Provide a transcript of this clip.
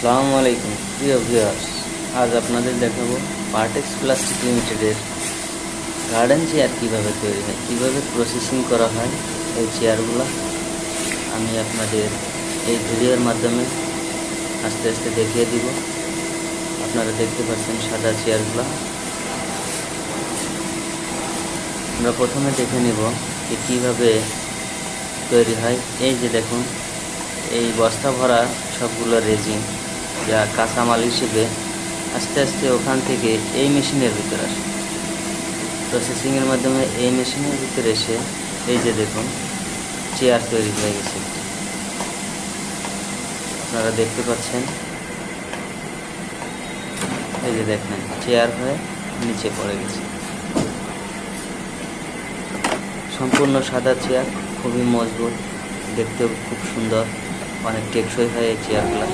আসসালামু আলাইকুম প্রিয় ভিউয়ার্স, আজ আপনাদের দেখাবো পার্টেক্স প্লাস্টিক লিমিটেডের গার্ডেন চেয়ার কীভাবে তৈরি হয়, কীভাবে প্রসেসিং করা হয় এই চেয়ারগুলো আমি আপনাদের এই ভিডিওর মাধ্যমে আস্তে আস্তে দেখিয়ে দিব। আপনারা দেখতে পাচ্ছেন সাদা চেয়ারগুলো। আমরা প্রথমে দেখে নিব যে কীভাবে তৈরি হয়। এই যে দেখুন, এই বস্তা ভরা সবগুলো রেজিন, যা কাঁচামাল হিসেবে আস্তে আস্তে ওখান থেকে এই মেশিনের ভিতরে আসে। প্রসেসিংয়ের মাধ্যমে এই মেশিনের ভিতরে এসে এই যে দেখুন চেয়ার তৈরি হয়ে গেছে। আপনারা দেখতে পাচ্ছেন, এই যে দেখেন চেয়ার হয়ে নিচে পড়ে গেছে। সম্পূর্ণ সাদা চেয়ার, খুবই মজবুত, দেখতেও খুব সুন্দর, অনেক টেকসই হয় এই চেয়ারগুলো।